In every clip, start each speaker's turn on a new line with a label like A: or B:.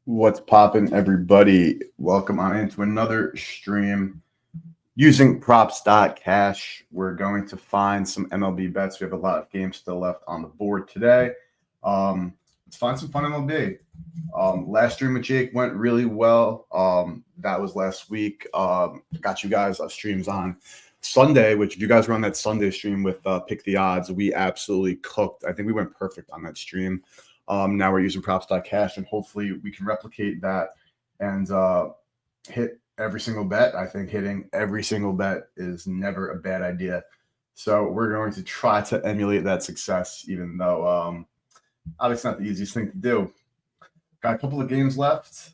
A: What's poppin', everybody? Welcome on into another stream using props.cash. We're going to find some MLB bets. We have a lot of games still left on the board today. Let's find some fun MLB. Last stream with Jake went really well. That was last week. Got you guys streams on Sunday, which if you guys were on that Sunday stream with Pick the Odds, we absolutely cooked. I think we went perfect on that stream. Now we're using props.cash, and hopefully we can replicate that and hit every single bet. I think hitting every single bet is never a bad idea. So we're going to try to emulate that success, even though obviously not the easiest thing to do. Got a couple of games left.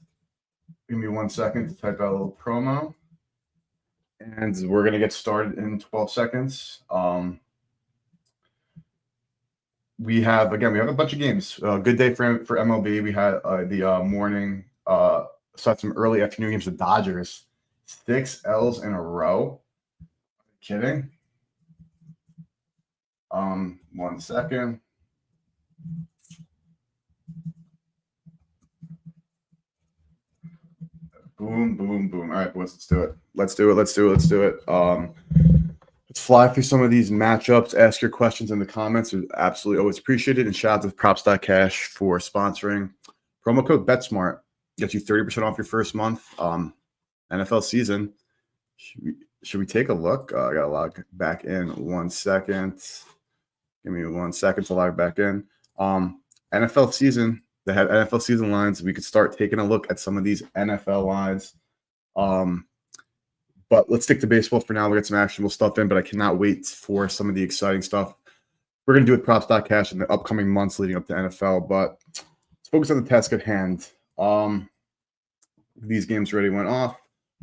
A: Give me 1 second to type out a little promo. And we're going to get started in 12 seconds. We have a bunch of games. Good day for MLB. We had the morning, so some early afternoon games. The Dodgers, 6 L's in a row. Kidding? 1 second. Boom, boom, boom. All right, boys, let's do it. Let's do it. Let's fly through some of these matchups. Ask your questions in the comments. It's absolutely always appreciated. And shout out to props.cash for sponsoring. Promo code BetSmart gets you 30% off your first month. NFL season. Should we take a look? I got to log back in 1 second. Give me 1 second to log back in. NFL season. They have NFL season lines. We could start taking a look at some of these NFL lines. But let's stick to baseball for now. We'll get some actionable stuff in, but I cannot wait for some of the exciting stuff we're going to do with props.cash in the upcoming months leading up to NFL. But let's focus on the task at hand. These games already went off.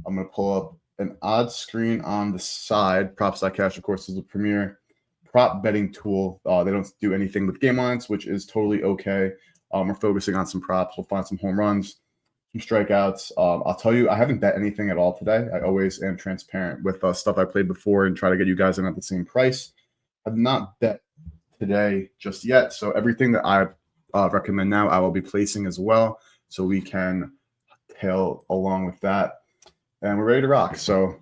A: I'm going to pull up an odds screen on the side. Props.cash, of course, is the premier prop betting tool. They don't do anything with game lines, which is totally okay. We're focusing on some props. We'll find some home runs, some strikeouts. I'll tell you, I haven't bet anything at all today. I always am transparent with stuff I played before and try to get you guys in at the same price. I've not bet today just yet. So everything that I recommend now, I will be placing as well. So we can tail along with that. And we're ready to rock. So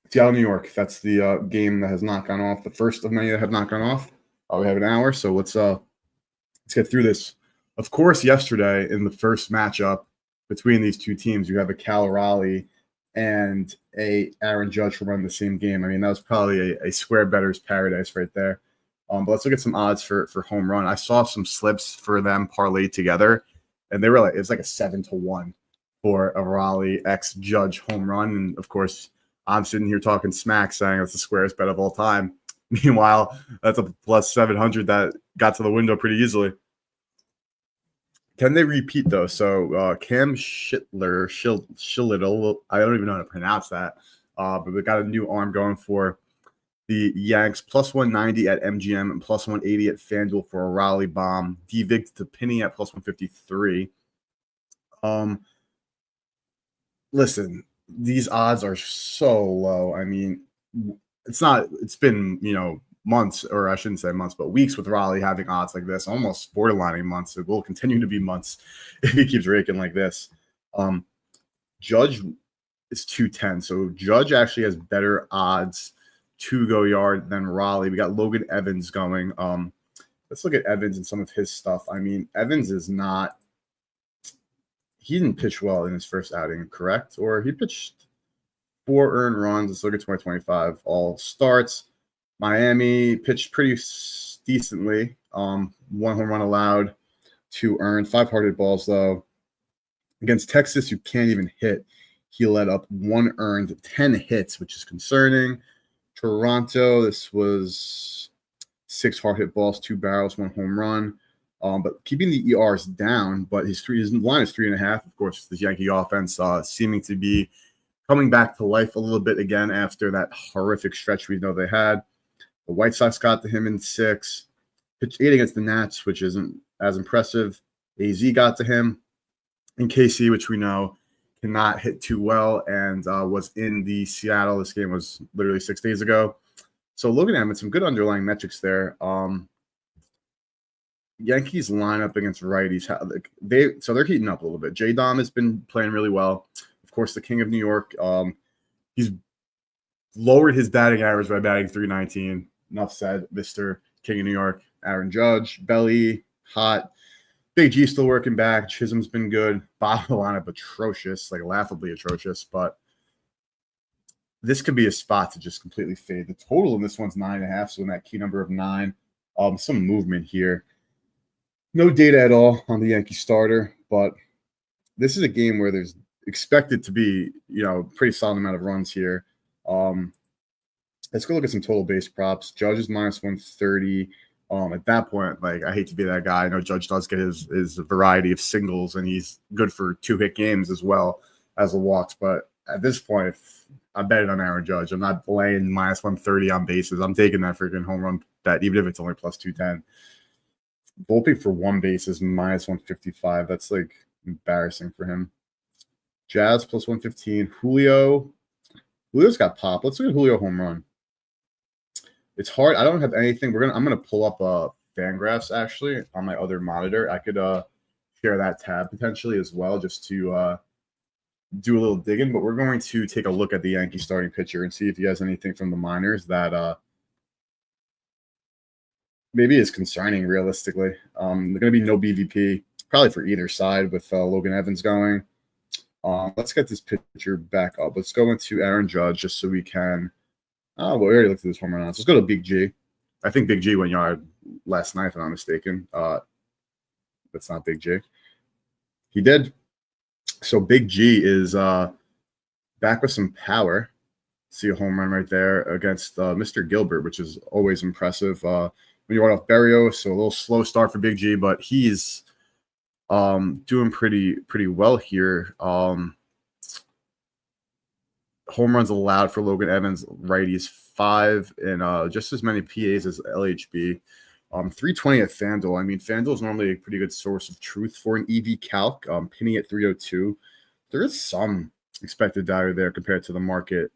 A: Seattle, New York. That's the game that has not gone off. The first of many that have not gone off. We have an hour. So let's get through this. Of course, yesterday in the first matchup between these two teams, you have a Cal Raleigh and a Aaron Judge from running the same game. I mean, that was probably a square better's paradise right there. But let's look at some odds for home run. I saw some slips for them parlayed together, and they were like, it was like a 7-1 for a Raleigh X Judge home run. And of course, I'm sitting here talking smack, saying it's the squarest bet of all time. Meanwhile, that's a plus 700 that got to the window pretty easily. Can they repeat, though? So Cam Shilittle, I don't even know how to pronounce that, but we got a new arm going for the Yanks, plus 190 at MGM and plus 180 at FanDuel for a Raleigh bomb. D-Vig to Penny at plus 153. Listen, these odds are so low. I mean, it's been, months, or I shouldn't say months, but weeks with Raleigh having odds like this, almost borderlining months. It will continue to be months if he keeps raking like this. Judge is 210. So Judge actually has better odds to go yard than Raleigh. We got Logan Evans going. Let's look at Evans and some of his stuff. I mean, Evans he didn't pitch well in his first outing, correct? Or he pitched 4 earned runs. Let's look at 2025 all starts. Miami pitched pretty decently. 1 home run allowed, 2 earned, 5 hard hit balls, though. Against Texas, you can't even hit. He let up 1 earned, 10 hits, which is concerning. Toronto, this was 6 hard hit balls, 2 barrels, 1 home run. But keeping the ERs down, but his line is 3.5. Of course, this Yankee offense seeming to be coming back to life a little bit again after that horrific stretch we know they had. The White Sox got to him in 6. Pitched 8 against the Nats, which isn't as impressive. AZ got to him. And KC, which we know cannot hit too well, and was in the Seattle. This game was literally 6 days ago. So looking at him, it's some good underlying metrics there. Yankees lineup against righties, they're heating up a little bit. J Dom has been playing really well. Of course, the King of New York. He's lowered his batting average by batting 319. Enough said, Mr. King of New York. Aaron Judge, Belly, hot. Big G still working back. Chisholm's been good. Bottom of the lineup atrocious, like laughably atrocious. But this could be a spot to just completely fade. The total in this one's 9.5, so in that key number of 9. Some movement here. No data at all on the Yankee starter, but this is a game where there's expected to be, pretty solid amount of runs here. Let's go look at some total base props. Judge is minus 130. At that point, like, I hate to be that guy. I know Judge does get his variety of singles, and he's good for 2-hit games as well as the walks. But at this point, I'm betting on Aaron Judge. I'm not laying minus 130 on bases. I'm taking that freaking home run bet, even if it's only plus 210. Volpe for 1 base is minus 155. That's like embarrassing for him. Jazz plus 115. Julio's got pop. Let's look at Julio home run. It's hard. I don't have anything. I'm gonna pull up Fangraphs actually on my other monitor. I could share that tab potentially as well, just to do a little digging. But we're going to take a look at the Yankee starting pitcher and see if he has anything from the minors that maybe is concerning realistically. There's going to be no BVP probably for either side with Logan Evans going. Let's get this pitcher back up. Let's go into Aaron Judge just so we can. Well, we already looked at this home run. Let's go to Big G. I think Big G went yard last night, if I'm not mistaken. That's not Big G. He did. So Big G is back with some power. See a home run right there against Mr. Gilbert, which is always impressive. When you run off Berrios, so a little slow start for Big G, but he's doing pretty well here. Home runs allowed for Logan Evans, righties 5, and just as many PAs as LHB. 320 at FanDuel. I mean, FanDuel is normally a pretty good source of truth for an EV calc. Penny at 302. There is some expected value there compared to the market